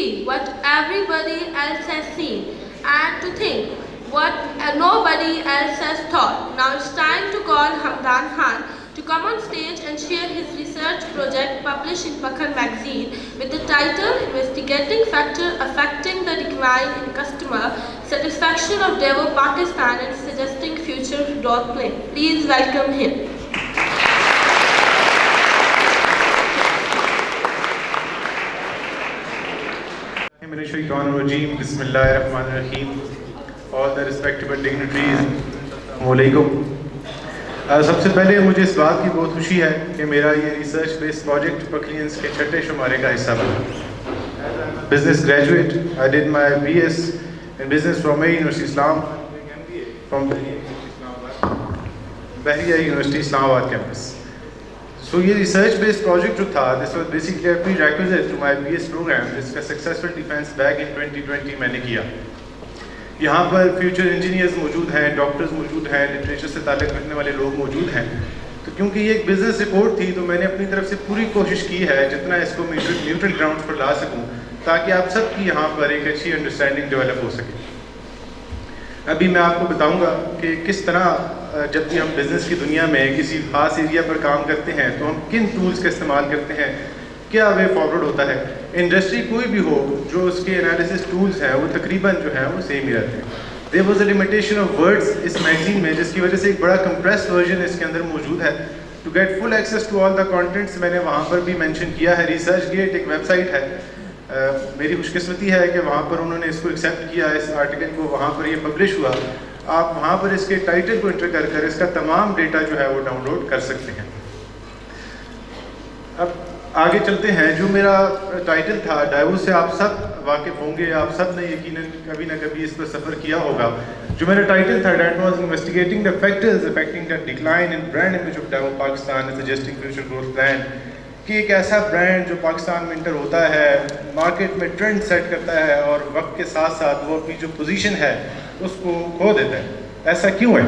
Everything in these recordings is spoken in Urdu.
see what everybody else has seen and to think what nobody else has thought. Now it's time to call Hamdan Khan to come on stage and share his research project published in Pakhan magazine with the title Investigating Factor Affecting the Decline in Customer Satisfaction of Devo Pakistan and Suggesting Future Growth Plan. Please welcome him. Bismillahirrahmanirrahim. All the respectable dignitaries, Assalamualaikum. سب سے پہلے مجھے اس بات کی بہت خوشی ہے کہ میرا یہ ریسرچ بیس پروجیکٹ پکلینز کے چھٹے شمارے کا حصہ بنا. Business graduate, I did my BS in business from University Islam, from Bahriya University Islamabad campus. So یہ ریسرچ بیس پروجیکٹ جو تھا, this was basically a prerequisite to my BS program, جس کا سکسیسفل ڈیفینس بیک ان 2020 میں نے کیا. یہاں پر فیوچر انجینئرز موجود ہیں, ڈاکٹرز موجود ہیں, لٹریچر سے تعلق رکھنے والے لوگ موجود ہیں. تو کیونکہ یہ ایک بزنس رپورٹ تھی تو میں نے اپنی طرف سے پوری کوشش کی ہے جتنا اس کو نیوٹرل گراؤنڈ پر لا سکوں تاکہ آپ سب کی یہاں پر ایک اچھی انڈرسٹینڈنگ ڈیولپ ہو سکے. ابھی میں آپ کو بتاؤں گا کہ کس طرح جب بھی ہم بزنس کی دنیا میں کسی خاص ایریا پر کام کرتے ہیں تو ہم کن ٹولز کا استعمال کرتے ہیں, کیا وے فارورڈ ہوتا ہے. انڈسٹری کوئی بھی ہو, جو اس کے انالیسس ٹولز ہیں وہ تقریباً جو ہیں وہ سیم ہی رہتے ہیں. There was a limitation of words اس میگزین میں, جس کی وجہ سے ایک بڑا کمپریس ورژن اس کے اندر موجود ہے. To get full access to all the contents میں نے وہاں پر بھی مینشن کیا ہے. ریسرچ گیٹ ایک ویب سائٹ ہے, میری خوش قسمتی ہے کہ وہاں پر انہوں نے اس کو ایکسیپٹ کیا, اس آرٹیکل کو وہاں پر یہ پبلش ہوا. آپ وہاں پر اس کے ٹائٹل کو انٹر کر اس کا تمام ڈیٹا جو ہے وہ ڈاؤن لوڈ کر سکتے ہیں. اب آگے چلتے ہیں. جو میرا ٹائٹل تھا ڈائیو سے آپ سب واقف ہوں گے, آپ سب نے یقیناً کبھی نہ کبھی اس پر سفر کیا ہوگا. جو میرا ٹائٹل تھا that was investigating the factors affecting the decline in brand image of Daewoo Pakistan and suggesting future growth plan. کہ ایک ایسا برانڈ جو پاکستان میں انٹر ہوتا ہے, مارکیٹ میں ٹرینڈ سیٹ کرتا ہے اور وقت کے ساتھ ساتھ وہ اپنی جو پوزیشن ہے اس کو کھو دیتا ہے. ایسا کیوں ہے؟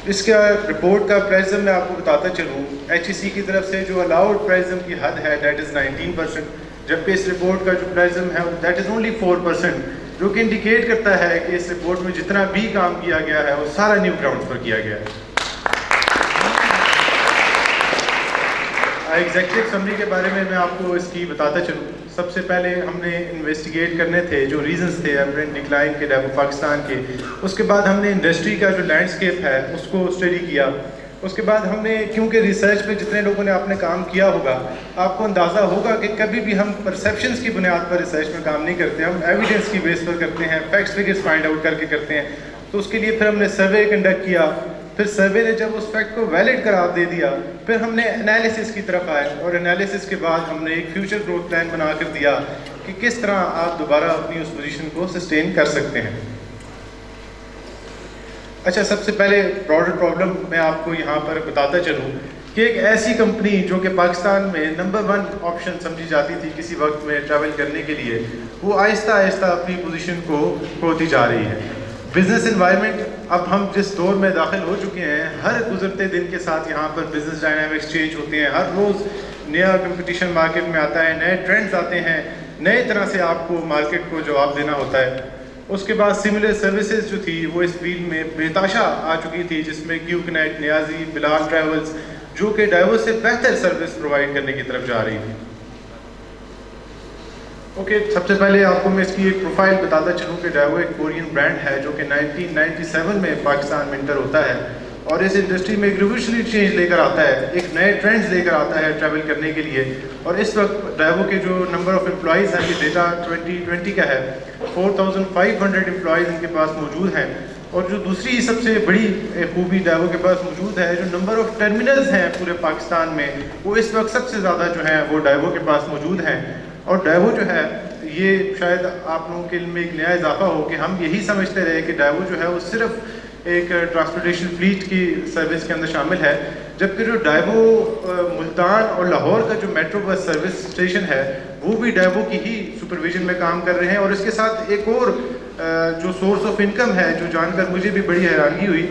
اس کا رپورٹ کا پرائزم میں آپ کو بتاتا چلوں. ایچ ای سی کی طرف سے جو الاؤڈ پرائزم کی حد ہے دیٹ از 19%, جبکہ اس رپورٹ کا جو پرائزم ہے دیٹ از اونلی 4%, جو کہ انڈیکیٹ کرتا ہے کہ اس رپورٹ میں جتنا بھی کام کیا گیا ہے وہ سارا نیو گراؤنڈز پر کیا گیا ہے. ایگزیکٹو سمری کے بارے میں آپ کو اس کی بتاتا چلوں. سب سے پہلے ہم نے انویسٹیگیٹ کرنے تھے جو ریزنز تھے برانڈ ڈکلائن کے ڈائیو پاکستان کے. اس کے بعد ہم نے انڈسٹری کا جو لینڈسکیپ ہے اس کو اسٹڈی کیا. اس کے بعد ہم نے, کیونکہ ریسرچ پہ جتنے لوگوں نے آپ نے کام کیا ہوگا آپ کو اندازہ ہوگا کہ کبھی بھی ہم پرسیپشنز کی بنیاد پر ریسرچ میں کام نہیں کرتے, ہم ایویڈنس کی بیس پر کرتے ہیں, فیکٹس فگرس فائنڈ آؤٹ کر کے کرتے ہیں. تو اس کے لیے پھر ہم نے سروے کنڈکٹ کیا. پھر سروے نے جب اس فیکٹ کو ویلڈ قرار دے دیا پھر ہم نے انالیسس کی طرف آئے, اور انالیسس کے بعد ہم نے ایک فیوچر گروتھ پلان بنا کر دیا کہ کس طرح آپ دوبارہ اپنی اس پوزیشن کو سسٹین کر سکتے ہیں. اچھا, سب سے پہلے براڈر پرابلم میں آپ کو یہاں پر بتاتا چلوں کہ ایک ایسی کمپنی جو کہ پاکستان میں نمبر 1 آپشن سمجھی جاتی تھی کسی وقت میں ٹریول کرنے کے لیے, وہ آہستہ آہستہ اپنی پوزیشن کو کھوتی جا رہی ہے. بزنس انوائرمنٹ, اب ہم جس دور میں داخل ہو چکے ہیں, ہر گزرتے دن کے ساتھ یہاں پر بزنس ڈائنامکس چینج ہوتے ہیں. ہر روز نیا کمپٹیشن مارکیٹ میں آتا ہے, نئے ٹرینڈز آتے ہیں, نئے طرح سے آپ کو مارکیٹ کو جواب دینا ہوتا ہے. اس کے بعد سملر سروسز جو تھی وہ اس فیلڈ میں بےتاشا آ چکی تھی, جس میں کیو کنیکٹ, نیازی, بلال ٹریولز, جو کہ ڈائیو سے بہتر سروس پرووائڈ کرنے کی طرف جا رہی تھی. اوکے, سب سے پہلے آپ کو میں اس کی ایک پروفائل بتاتا چلوں کہ ڈائیو ایک کورین برانڈ ہے جو کہ 1997 میں پاکستان میں انٹر ہوتا ہے اور اس انڈسٹری میں ایک ریولیوشنری چینج لے کر آتا ہے, ایک نئے ٹرینڈز لے کر آتا ہے ٹریول کرنے کے لیے. اور اس وقت ڈائیو کے جو نمبر آف امپلائیز ہیں, یہ ڈیٹا 2020 کا ہے, 4500 امپلائیز ان کے پاس موجود ہیں. اور جو دوسری سب سے بڑی خوبی ڈائیو کے پاس موجود ہے, جو نمبر آف ٹرمینلز ہیں پورے پاکستان میں, وہ اس وقت سب سے زیادہ جو ہیں وہ ڈائیو کے پاس موجود ہیں. اور ڈائیو جو ہے, یہ شاید آپ لوگوں کے علم میں ایک نیا اضافہ ہو کہ ہم یہی سمجھتے رہے کہ ڈائیو جو ہے وہ صرف ایک ٹرانسپورٹیشن فلیٹ کی سروس کے اندر شامل ہے, جبکہ جو ڈائیو ملتان اور لاہور کا جو میٹرو بس سروس اسٹیشن ہے وہ بھی ڈائیو کی ہی سپرویژن میں کام کر رہے ہیں. اور اس کے ساتھ ایک اور جو سورس آف انکم ہے, جو جان کر مجھے بھی بڑی حیرانگی ہوئی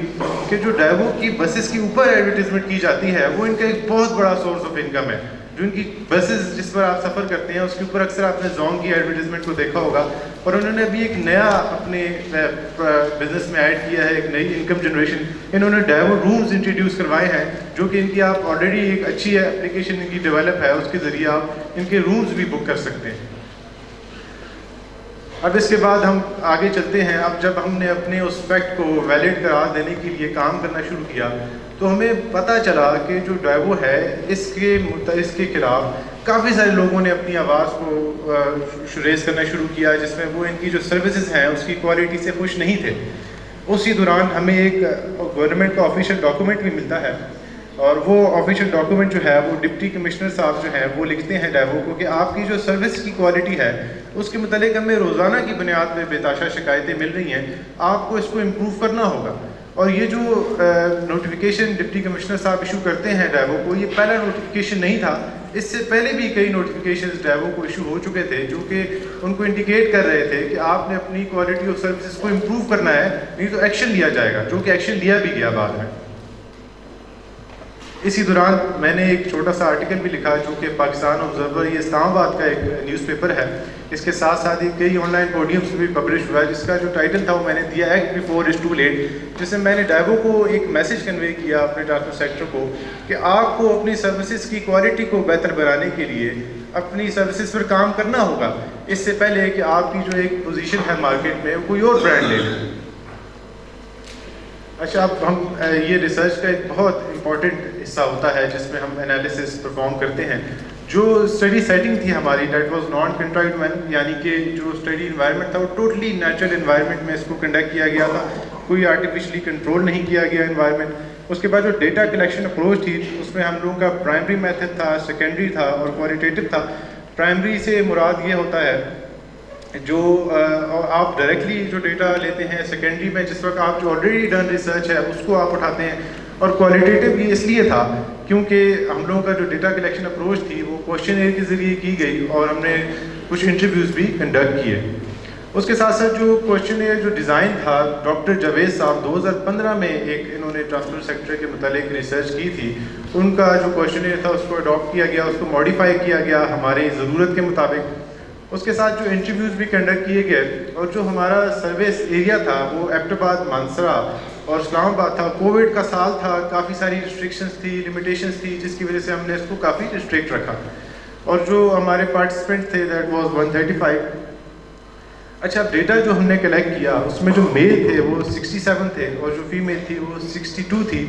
کہ جو ڈائیو کی بسز کے اوپر ایڈورٹیزمنٹ کی جاتی ہے وہ ان کا ایک بہت بڑا سورس آف انکم ہے. جو ان کی بسز جس پر آپ سفر کرتے ہیں اس کے اوپر اکثر آپ نے زونگ کی ایڈورٹیزمنٹ کو دیکھا ہوگا، اور انہوں نے ابھی ایک نیا اپنے بزنس میں ایڈ کیا ہے، ایک نئی انکم جنریشن. انہوں نے ڈائیو رومز انٹروڈیوس کروائے ہیں جو کہ ان کی آپ آلریڈی ایک اچھی اپلیکیشن ان کی ڈیولپ ہے، اس کے ذریعے آپ ان کے رومز بھی بک کر سکتے ہیں. اب اس کے بعد ہم آگے چلتے ہیں. اب جب ہم نے اپنے اس فیکٹ کو ویلڈ قرار دینے کے لیے کام کرنا شروع کیا تو ہمیں پتہ چلا کہ جو ڈائیو ہے اس کے خلاف کافی سارے لوگوں نے اپنی آواز کو ریز کرنا شروع کیا، جس میں وہ ان کی جو سروسز ہیں اس کی کوالٹی سے خوش نہیں تھے. اسی دوران ہمیں ایک گورنمنٹ کا آفیشیل ڈاکومنٹ بھی ملتا ہے، اور وہ آفیشیل ڈاکومنٹ جو ہے وہ ڈپٹی کمشنر صاحب جو ہیں وہ لکھتے ہیں ڈائیو کو کہ آپ کی جو سروس کی کوالٹی ہے اس کے متعلق ہمیں روزانہ کی بنیاد پہ بے تحاشا شکایتیں مل رہی ہیں، آپ کو اس کو امپروو کرنا ہوگا. اور یہ جو نوٹیفیکیشن ڈپٹی کمشنر صاحب ایشو کرتے ہیں ڈائیو کو، یہ پہلا نوٹیفیکیشن نہیں تھا. اس سے پہلے بھی کئی نوٹیفیکیشنز ڈائیو کو ایشو ہو چکے تھے جو کہ ان کو انڈیکیٹ کر رہے تھے کہ آپ نے اپنی کوالٹی آف سروسز کو امپروو کرنا ہے، نہیں تو ایکشن لیا جائے گا، جو کہ ایکشن لیا بھی گیا بعد میں. اسی دوران میں نے ایک چھوٹا سا آرٹیکل بھی لکھا جو کہ پاکستان آبزرور، یہ اسلام آباد کا ایک نیوز پیپر ہے. اس کے ساتھ ساتھ ہی کئی آن لائن پوڈیمس بھی پبلش ہوا ہے، جس کا جو ٹائٹل تھا وہ میں نے دیا act before is too late, جس میں نے ڈائیو کو ایک میسج کنوے کیا اپنے ٹرانسپورٹ سیکٹر کو کہ آپ کو اپنی سروسز کی کوالٹی کو بہتر بنانے کے لیے اپنی سروسز پر کام کرنا ہوگا، اس سے پہلے کہ آپ کی جو ایک پوزیشن ہے مارکیٹ میں کوئی اور برانڈ لے لیں. اچھا، اب ہم یہ ریسرچ کا ایک بہت امپورٹنٹ حصہ ہوتا ہے جس میں ہم انالیسس پرفارم کرتے ہیں. جو اسٹڈی سیٹنگ تھی ہماری دیٹ واز نان کنٹرائڈ ون، یعنی کہ جو اسٹڈی انوائرمنٹ تھا وہ ٹوٹلی نیچرل انوائرمنٹ میں اس کو کنڈکٹ کیا گیا تھا، کوئی آرٹیفیشلی کنٹرول نہیں کیا گیا انوائرمنٹ. اس کے بعد جو ڈیٹا کلیکشن اپروچ تھی اس میں ہم لوگوں کا پرائمری میتھڈ تھا، سیکنڈری تھا اور کوالٹیٹیو تھا. پرائمری سے مراد یہ ہوتا ہے جو آپ ڈائریکٹلی جو ڈیٹا لیتے ہیں، سیکنڈری میں جس وقت آپ جو آلریڈی ڈن ریسرچ ہے اس کو آپ اٹھاتے ہیں، اور کوالٹیٹیو یہ اس لیے تھا کیونکہ ہم لوگوں کا جو ڈیٹا کلیکشن اپروچ تھی وہ کوشچن ایئر کے ذریعے کی گئی اور ہم نے کچھ انٹرویوز بھی کنڈکٹ کیے. اس کے ساتھ ساتھ جو کوشچن ایئر جو ڈیزائن تھا، ڈاکٹر جاوید صاحب 2015 میں ایک انہوں نے ٹرانسپورٹ سیکٹر کے متعلق ریسرچ کی تھی، ان کا جو کوشچن ایئر تھا اس کو اڈاپٹ کیا گیا، اس کو ماڈیفائی کیا گیا ہماری ضرورت کے مطابق. اس کے ساتھ جو انٹرویوز بھی کنڈکٹ کیے گئے، اور جو ہمارا سروس ایریا تھا وہ ایبٹ آباد، مانسرا اور اسلام آباد تھا. کووڈ کا سال تھا، کافی ساری ریسٹرکشنز تھی، لمیٹیشنز تھی، جس کی وجہ سے ہم نے اس کو کافی ریسٹرکٹ رکھا. اور جو ہمارے پارٹیسپینٹ تھے دیٹ واز 135. اچھا، اب ڈیٹا جو ہم نے کلیکٹ کیا اس میں جو میل تھے وہ 67 تھے اور جو فیمیل تھی وہ 62 تھی.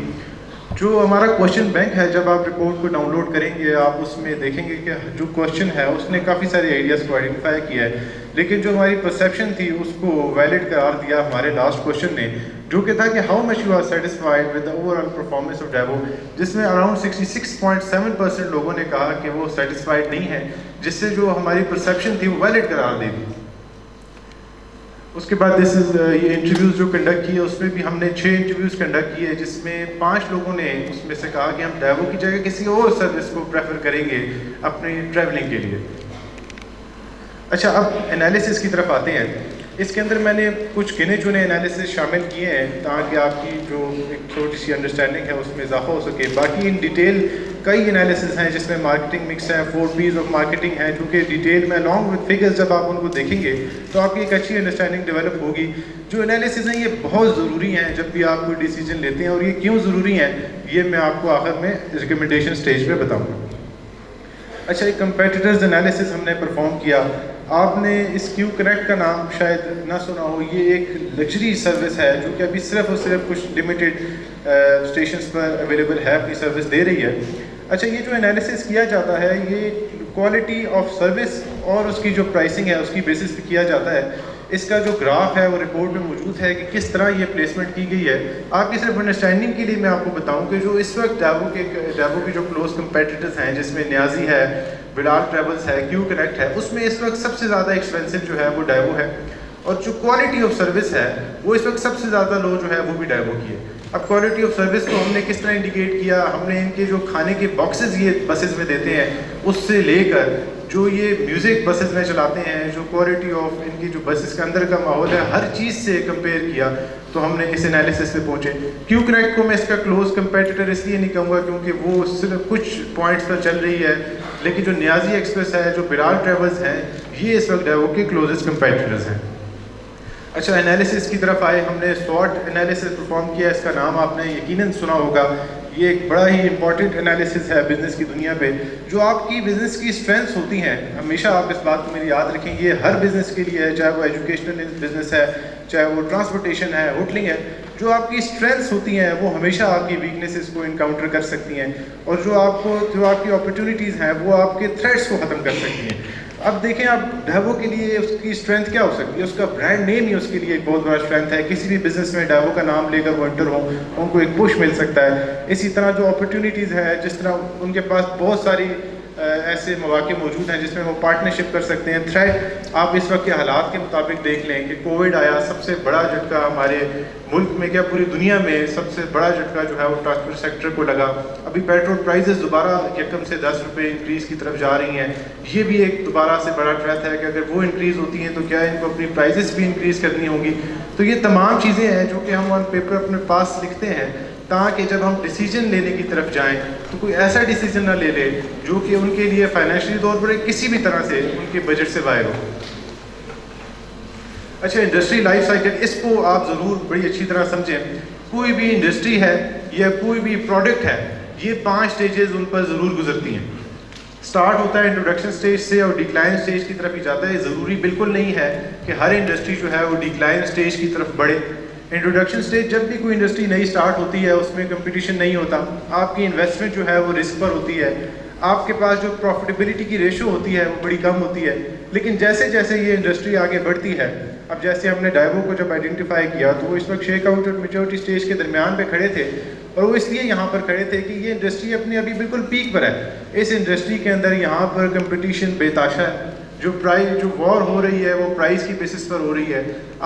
جو ہمارا کوشچن بینک ہے، جب آپ رپورٹ کو ڈاؤن لوڈ کریں گے آپ اس میں دیکھیں گے کہ جو کوشچن ہے اس نے کافی سارے ایریاز کو آئیڈینٹیفائی کیا ہے، لیکن جو ہماری پرسیپشن تھی اس کو ویلڈ قرار دیا ہمارے لاسٹ کوشچن نے، جو کہ تھا کہ how much you are satisfied with the overall performance of Daewoo, جس میں اراؤنڈ 66.7% لوگوں نے کہا کہ وہ سیٹسفائڈ نہیں ہے، جس سے جو ہماری پرسیپشن تھی وہ ویلڈ قرار دے دی. اس کے بعد یہ انٹرویوز جو کنڈکٹ کیے اس میں بھی ہم نے 6 انٹرویوز کنڈکٹ کیے، جس میں 5 لوگوں نے اس میں سے کہا کہ ہم ڈائیو کی جگہ کسی اور سروس کو پریفر کریں گے اپنی ٹریولنگ کے لیے. اچھا، اب انالیسس کی طرف آتے ہیں. اس کے اندر میں نے کچھ گنے چنے انالیسس شامل کیے ہیں تاکہ آپ کی جو ایک چھوٹی سی انڈرسٹینڈنگ ہے اس میں اضافہ ہو سکے. باقی ان ڈیٹیل کئی انالیسس ہیں جس میں مارکیٹنگ مکس ہے، 4 P's آف مارکیٹنگ ہے، جو کہ ڈیٹیل میں along with figures جب آپ ان کو دیکھیں گے تو آپ کی ایک اچھی انڈرسٹینڈنگ ڈیولپ ہوگی. جو انالیسس ہیں یہ بہت ضروری ہیں جب بھی آپ کوئی ڈیسیجن لیتے ہیں، اور یہ کیوں ضروری ہیں یہ میں آپ کو آخر میں ریکمنڈیشن سٹیج پہ بتاؤں گا. اچھا، ایک کمپیٹیٹرز انالیسس ہم نے پرفارم کیا. آپ نے اس کیو کنیکٹ کا نام شاید نہ سنا ہو. یہ ایک لگژری سروس ہے جو کہ ابھی صرف اور صرف کچھ لمیٹڈ اسٹیشنز پر اویلیبل ہے، اپنی سروس دے رہی ہے. اچھا، یہ جو انالیسس کیا جاتا ہے یہ کوالٹی آف سروس اور اس کی جو پرائسنگ ہے اس کی بیسس پہ کیا جاتا ہے. اس کا جو گراف ہے وہ رپورٹ میں موجود ہے کہ کس طرح یہ پلیسمنٹ کی گئی ہے. آپ کی صرف انڈرسٹینڈنگ کے لیے میں آپ کو بتاؤں کہ جو اس وقت ڈائیو کی جو کلوز کمپیٹیٹرز ہیں جس میں نیازی ہے، بلال ٹریولز ہے، کیو کنیکٹ ہے، اس میں اس وقت سب سے زیادہ ایکسپینسو جو ہے وہ ڈائیو ہے، اور جو کوالٹی آف سروس ہے وہ اس وقت سب سے زیادہ لو جو ہے وہ بھی ڈائیو کی ہے. اب کوالٹی آف سروس کو ہم نے کس طرح انڈیکیٹ کیا؟ ہم نے ان کے جو کھانے کے باکسز یہ بسز میں دیتے ہیں اس سے لے کر جو یہ میوزک بسز میں چلاتے ہیں، جو کوالٹی آف ان کی جو بسز کے اندر کا ماحول ہے، ہر چیز سے کمپیئر کیا تو ہم نے اس انالیسس پہ پہنچے. کیو کنیکٹ کو میں اس کا کلوز کمپیٹیٹر اس لیے نہیں کہوں گا کیونکہ وہ صرف کچھ پوائنٹس پر چل رہی ہے، لیکن جو نیازی ایکسپریس ہے, جو بلال ٹریولز ہیں, یہ اس وقت ڈیوو کے کلوزسٹ کمپیٹیٹرز ہیں. اچھا, انالیسس کی طرف آئے. ہم نے SWOT انالیسس پرفارم کیا, اس کا نام آپ نے یقیناً سنا ہوگا. یہ ایک بڑا ہی امپورٹنٹ انالیسس ہے بزنس کی دنیا پہ. جو آپ کی بزنس کی اسٹرینتھس ہوتی ہیں, ہمیشہ آپ اس بات کو میری یاد رکھیں, یہ ہر بزنس کے لیے ہے, چاہے وہ ایجوکیشنل بزنس ہے, چاہے وہ ٹرانسپورٹیشن ہے, ہوٹلنگ ہے. جو آپ کی اسٹرینتھس ہوتی ہیں وہ ہمیشہ آپ کی ویکنیسز کو انکاؤنٹر کر سکتی ہیں, اور جو آپ کی اپرچونیٹیز ہیں وہ آپ کے تھریٹس کو ختم کر سکتی ہیں. اب دیکھیں, آپ ڈیوو کے لیے اس کی اسٹرینتھ کیا ہو سکتی ہے؟ اس کا برانڈ نیم ہی اس کے لیے ایک بہت بڑا اسٹرینتھ ہے. کسی بھی بزنس میں ڈیوو کا نام لے کر وہ انٹر ہوں, ان کو ایک پش مل سکتا ہے. اسی طرح جو اپرچونیٹیز ہے, جس طرح ان کے پاس بہت ساری ایسے مواقع موجود ہیں جس میں وہ پارٹنرشپ کر سکتے ہیں. تھریٹ آپ اس وقت کے حالات کے مطابق دیکھ لیں کہ کووڈ آیا, سب سے بڑا جھٹکا ہمارے ملک میں, کیا پوری دنیا میں سب سے بڑا جھٹکا جو ہے وہ ٹرانسپورٹ سیکٹر کو لگا. ابھی پیٹرول پرائزز دوبارہ یکم سے 10 روپے انکریز کی طرف جا رہی ہیں. یہ بھی ایک دوبارہ سے بڑا تھریٹ ہے کہ اگر وہ انکریز ہوتی ہیں تو کیا ان کو اپنی پرائزز بھی انکریز کرنی ہوگی. تو یہ تمام چیزیں ہیں جو کہ ہم آن پیپر اپنے پاس لکھتے ہیں, تاکہ جب ہم ڈیسیجن لینے کی طرف جائیں تو کوئی ایسا ڈیسیجن نہ لے لے جو کہ ان کے لیے فائنینشلی طور پر کسی بھی طرح سے ان کے بجٹ سے باہر ہو. اچھا, انڈسٹری لائف سائیکل, اس کو آپ ضرور بڑی اچھی طرح سمجھیں. کوئی بھی انڈسٹری ہے یا کوئی بھی پروڈکٹ ہے, یہ 5 سٹیجز ان پر ضرور گزرتی ہیں. سٹارٹ ہوتا ہے انٹروڈکشن سٹیج سے اور ڈکلائن سٹیج کی طرف ہی جاتا ہے. یہ ضروری بالکل نہیں ہے کہ ہر انڈسٹری جو ہے وہ ڈکلائن سٹیج کی طرف بڑھے. انٹروڈکشن سٹیج, جب بھی کوئی انڈسٹری نئی سٹارٹ ہوتی ہے اس میں کمپٹیشن نہیں ہوتا, آپ کی انویسٹمنٹ جو ہے وہ رسک پر ہوتی ہے, آپ کے پاس جو پروفٹیبلٹی کی ریشو ہوتی ہے وہ بڑی کم ہوتی ہے. لیکن جیسے جیسے یہ انڈسٹری آگے بڑھتی ہے, اب جیسے ہم نے ڈائیوو کو جب آئیڈینٹیفائی کیا تو وہ اس وقت شیک آؤٹ اور میچورٹی سٹیج کے درمیان پہ کھڑے تھے, اور وہ اس لیے یہاں پر کھڑے تھے کہ یہ انڈسٹری اپنی ابھی بالکل پیک پر ہے. اس انڈسٹری کے اندر یہاں پر کمپٹیشن بے تاشا ہے. جو وار ہو رہی ہے وہ پرائز کی بیسس پر ہو رہی ہے.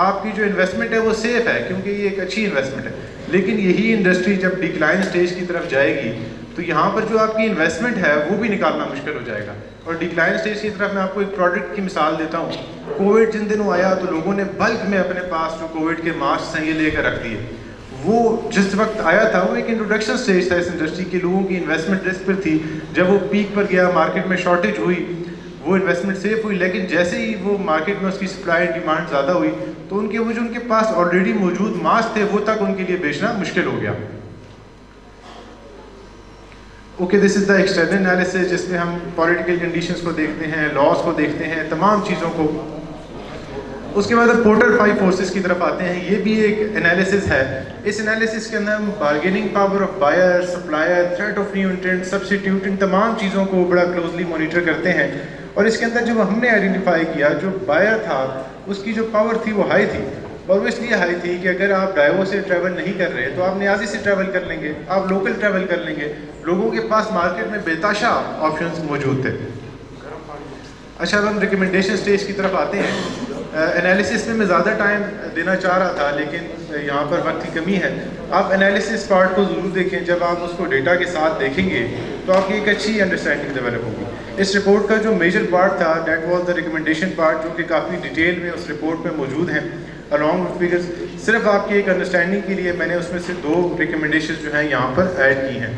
آپ کی جو انویسٹمنٹ ہے وہ سیف ہے کیونکہ یہ ایک اچھی انویسٹمنٹ ہے. لیکن یہی انڈسٹری جب ڈکلائن سٹیج کی طرف جائے گی تو یہاں پر جو آپ کی انویسٹمنٹ ہے وہ بھی نکالنا مشکل ہو جائے گا. اور ڈکلائن سٹیج کی طرف میں آپ کو ایک پروڈکٹ کی مثال دیتا ہوں. کووڈ جن دنوں آیا تو لوگوں نے بلک میں اپنے پاس جو کووڈ کے ماسک ہیں یہ لے کر رکھ دیے. وہ جس وقت آیا تھا وہ ایک انٹروڈکشن سٹیج تھا اس انڈسٹری کی, لوگوں کی انویسٹمنٹ رسک پر تھی. جب وہ پیک پر گیا, مارکیٹ میں شارٹیج ہوئی, وہ انویسٹمنٹ سیف ہوئی. لیکن جیسے ہی وہ مارکیٹ میں اس کی سپلائی اینڈ ڈیمانڈ زیادہ ہوئی تو وہ جو ان کے پاس آلریڈی موجود ماسک تھے وہ تک ان کے لیے بیچنا مشکل ہو گیا. Okay, this is the external analysis, جس میں ہم پولیٹیکل کنڈیشنز کو دیکھتے ہیں, لاس کو دیکھتے ہیں, تمام چیزوں کو. اس کے بعد پورٹر 5 فورسز کی طرف آتے ہیں. یہ بھی ایک انالیسس ہے. اس انالیسس کے اندر ہم bargaining power of buyer, supplier, threat of new entrant, substitute, ان تمام چیزوں کو بڑا کلوزلی مانیٹر کرتے ہیں. اور اس کے اندر جو ہم نے آئیڈینٹیفائی کیا, جو بائر تھا اس کی جو پاور تھی وہ ہائی تھی, اور وہ اس لیے ہائی تھی کہ اگر آپ ڈائیوو سے ٹریول نہیں کر رہے تو آپ نیازی سے ٹریول کر لیں گے, آپ لوکل ٹریول کر لیں گے. لوگوں کے پاس مارکیٹ میں بے تاشا آپشنز موجود تھے. اچھا, اب ہم ریکمنڈیشن سٹیج کی طرف آتے ہیں. انالیسس میں زیادہ ٹائم دینا چاہ رہا تھا لیکن یہاں پر وقت کی کمی ہے. آپ انالیسس پارٹ کو ضرور دیکھیں. جب آپ اس کو ڈیٹا کے ساتھ دیکھیں گے تو آپ کی ایک اچھی انڈرسٹینڈنگ ڈیولپ ہوگی. اس رپورٹ کا جو میجر پارٹ تھا that was the recommendation part, جو کہ کافی ڈیٹیل میں اس رپورٹ میں موجود ہیں along with figures. صرف آپ کی ایک انڈرسٹینڈنگ کے لیے میں نے اس میں سے 2 ریکمنڈیشنز جو ہیں یہاں پر ایڈ کی ہیں.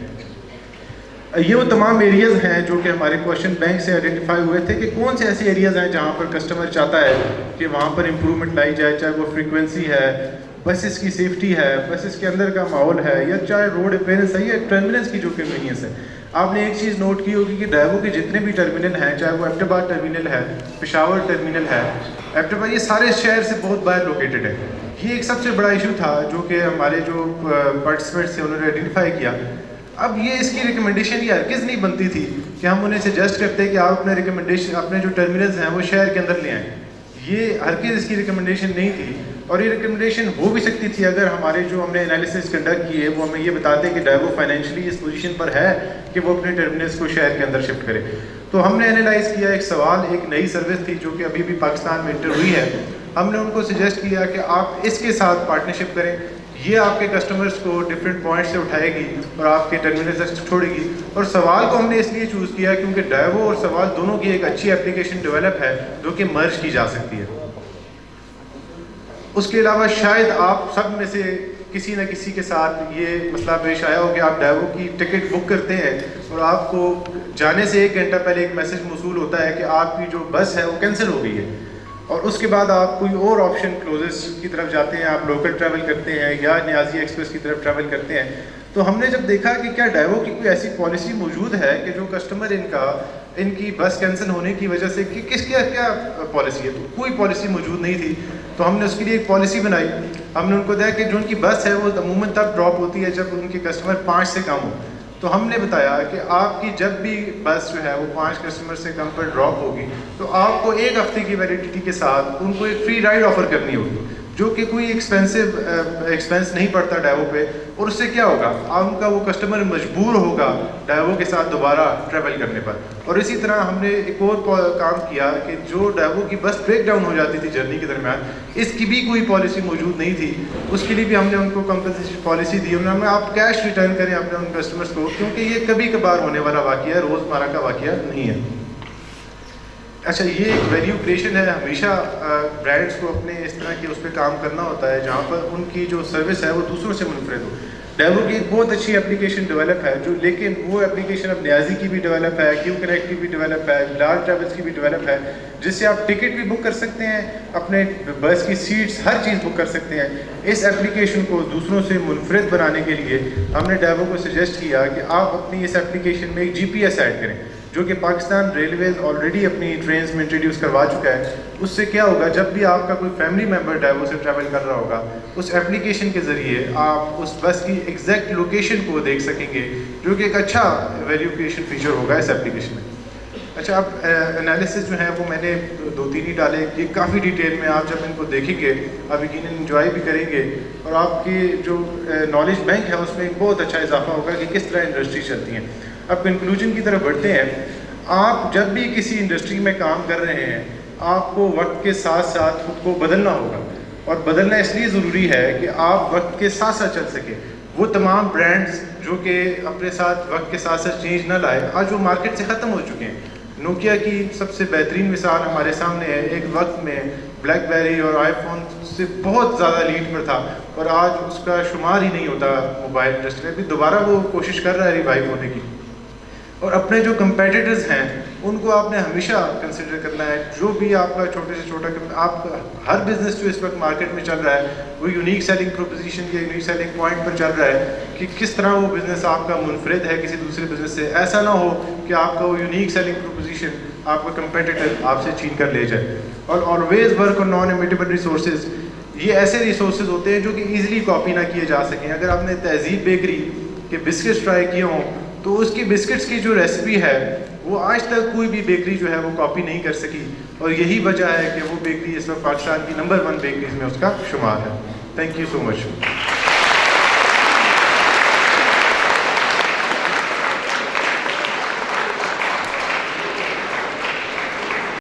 یہ وہ تمام ایریاز ہیں جو کہ ہمارے کوشچن بینک سے آئیڈینٹیفائی ہوئے تھے کہ کون سے ایسے ایریاز ہیں جہاں پر کسٹمر چاہتا ہے کہ وہاں پر امپرومنٹ لائی جائے, چاہے وہ فریکوینسی ہے, بسز کی سیفٹی ہے, بسز کے اندر کا ماحول ہے, یا چاہے روڈ اپیرنس ہے, یا ٹرمینلس کی جو کنوینئنس ہے. آپ نے ایک چیز نوٹ کی ہوگی کہ ڈائیوو کے جتنے بھی ٹرمینل ہیں, چاہے وہ ایبٹ آباد ٹرمینل ہے, پشاور ٹرمینل ہے, ایبٹ آباد, یہ سارے شہر سے بہت باہر لوکیٹڈ ہے. یہ ایک سب سے بڑا ایشو تھا جو کہ ہمارے جو پارٹیسپینٹس تھے انہوں نے آئیڈینٹیفائی کیا. اب یہ اس کی ریکمنڈیشن یہ ہرگز نہیں بنتی تھی کہ ہم انہیں سجیسٹ کرتے کہ آپ اپنے ریکمنڈیشن, اپنے جو ٹرمینلز ہیں وہ شہر کے اندر لے آئیں. یہ ہرگز اس کی ریکمنڈیشن نہیں تھی. اور یہ ریکمنڈیشن ہو بھی سکتی تھی اگر ہمارے جو ہم نے انالیسس کنڈکٹ کیے وہ ہمیں یہ بتاتے کہ ڈائیوو فائنینشلی اس پوزیشن پر ہے کہ وہ اپنے ٹرمینلز کو شہر کے اندر شفٹ کرے. تو ہم نے انالائز کیا ایک سوال, ایک نئی سروس تھی جو کہ ابھی بھی پاکستان میں انٹر ہوئی ہے. ہم نے ان کو سجیسٹ کیا کہ آپ اس کے ساتھ پارٹنرشپ کریں, یہ آپ کے کسٹمرز کو ڈفرینٹ پوائنٹ سے اٹھائے گی اور آپ کے ٹرمینل سے چھوڑے گی. اور سوال کو ہم نے اس لیے چوز کیا کیونکہ ڈائیوو اور سوال دونوں کی ایک اچھی اپلیکیشن ڈیولپ ہے جو کہ مرج کی جا سکتی ہے. اس کے علاوہ شاید آپ سب میں سے کسی نہ کسی کے ساتھ یہ مسئلہ پیش آیا ہو کہ آپ ڈائیوو کی ٹکٹ بک کرتے ہیں اور آپ کو جانے سے 1 گھنٹہ پہلے ایک میسج موصول ہوتا ہے کہ آپ کی جو بس ہے وہ کینسل ہو گئی ہے، اور اس کے بعد آپ کوئی اور آپشن کلوزسٹ کی طرف جاتے ہیں، آپ لوکل ٹریول کرتے ہیں یا نیازی ایکسپریس کی طرف ٹریول کرتے ہیں. تو ہم نے جب دیکھا کہ کیا ڈائیوو کی کوئی ایسی پالیسی موجود ہے کہ جو کسٹمر ان کی بس کینسل ہونے کی وجہ سے کہ کیا پالیسی ہے، تو کوئی پالیسی موجود نہیں تھی. تو ہم نے اس کے لیے ایک پالیسی بنائی. ہم نے ان کو دیا کہ جو ان کی بس ہے وہ عموماً تب ڈراپ ہوتی ہے جب ان کے کسٹمر 5 سے کم ہو. تو ہم نے بتایا کہ آپ کی جب بھی بس جو ہے وہ 5 کسٹمر سے کم پر ڈراپ ہوگی تو آپ کو 1 ہفتے کی ویلیڈیٹی کے ساتھ ان کو ایک فری رائڈ آفر کرنی ہوگی، جو کہ کوئی ایکسپینس نہیں پڑتا ڈائیوو پہ. اور اس سے کیا ہوگا، ان کا وہ کسٹمر مجبور ہوگا ڈائیوو کے ساتھ دوبارہ ٹریول کرنے پر. اور اسی طرح ہم نے ایک اور کام کیا کہ جو ڈائیوو کی بس بریک ڈاؤن ہو جاتی تھی جرنی کے درمیان، اس کی بھی کوئی پالیسی موجود نہیں تھی. اس کے لیے بھی ہم نے ان کو کمپنسیشن پالیسی دی. انہوں نے آپ کیش ریٹرن کریں اپنے ان کسٹمرس کو، کیونکہ یہ کبھی کبھار ہونے والا واقعہ ہے، روزمرہ کا واقعہ نہیں ہے. اچھا، یہ ایک ویلیو کریشن ہے. ہمیشہ برانڈس کو اپنے اس طرح کے اس پہ کام کرنا ہوتا ہے جہاں پر ان کی جو سروس ہے وہ دوسروں سے منفرد ہو. ڈائیوو کی ایک بہت اچھی اپلیکیشن ڈیولپ ہے لیکن وہ اپلیکیشن اب نیازی کی بھی ڈیولپ ہے، کیو کنیکٹ کی بھی ڈیولپ ہے، لارج ٹریولس کی بھی ڈیولپ ہے، جس سے آپ ٹکٹ بھی بک کر سکتے ہیں، اپنے بس کی سیٹس ہر چیز بک کر سکتے ہیں. اس اپلیکیشن کو دوسروں سے منفرد بنانے کے لیے ہم نے ڈائیوو کو سجیسٹ کیا کہ آپ اپنی اس اپلیکیشن میں ایک GPS ایڈ کریں، جو کہ پاکستان ریلویز آلریڈی اپنی ٹرینز میں انٹروڈیوس کروا چکا ہے. اس سے کیا ہوگا، جب بھی آپ کا کوئی فیملی ممبر ڈائیوو سے ٹریول کر رہا ہوگا، اس اپلیکیشن کے ذریعے آپ اس بس کی ایگزیکٹ لوکیشن کو دیکھ سکیں گے، جو کہ ایک اچھا ویلیو کریشن فیچر ہوگا اس اپلیکیشن میں. اچھا، اب انالیسس جو ہے وہ میں نے 2-3 ہی ڈالے. یہ کافی ڈیٹیل میں آپ جب ان کو دیکھیں گے آپ یقیناً انجوائے بھی کریں گے، اور آپ کی جو نالج بینک ہے اس میں ایک بہت اچھا اضافہ ہوگا کہ کس طرح انڈسٹری چلتی ہیں. اب کنکلوژن کی طرف بڑھتے ہیں. آپ جب بھی کسی انڈسٹری میں کام کر رہے ہیں، آپ کو وقت کے ساتھ ساتھ خود کو بدلنا ہوگا، اور بدلنا اس لیے ضروری ہے کہ آپ وقت کے ساتھ ساتھ چل سکیں. وہ تمام برانڈز جو کہ اپنے ساتھ وقت کے ساتھ ساتھ چینج نہ لائے، آج وہ مارکیٹ سے ختم ہو چکے ہیں. نوکیا کی سب سے بہترین مثال ہمارے سامنے ہے. ایک وقت میں بلیک بیری اور آئی فون سے بہت زیادہ لیڈ پر تھا، اور آج اس کا شمار ہی نہیں ہوتا موبائل انڈسٹری میں. ابھی دوبارہ وہ کوشش کر رہا ہے ریوائیو ہونے کی. اور اپنے جو کمپیٹیٹرز ہیں ان کو آپ نے ہمیشہ کنسیڈر کرنا ہے. جو بھی آپ کا چھوٹے سے چھوٹا آپ ہر بزنس جو اس وقت مارکیٹ میں چل رہا ہے وہ یونیک سیلنگ پروپوزیشن یا یونیک سیلنگ پوائنٹ پر چل رہا ہے کہ کس طرح وہ بزنس آپ کا منفرد ہے کسی دوسرے بزنس سے. ایسا نہ ہو کہ آپ کا وہ یونیک سیلنگ پروپوزیشن آپ کا کمپیٹیٹر آپ سے چھین کر لے جائے. اور always work on non imitable resources. یہ ایسے ریسورسز ہوتے ہیں جو کہ ایزیلی کاپی نہ کیے جا سکیں. اگر آپ نے تہذیب بیکری کے بسکٹس ٹرائی کیے ہوں تو اس کی بسکٹس کی جو ریسپی ہے وہ آج تک کوئی بھی بیکری جو ہے وہ کاپی نہیں کر سکی, اور یہی وجہ ہے کہ وہ بیکری اس وقت پاکستان کی نمبر 1 بیکریز میں اس کا شمار ہے. Thank you so much.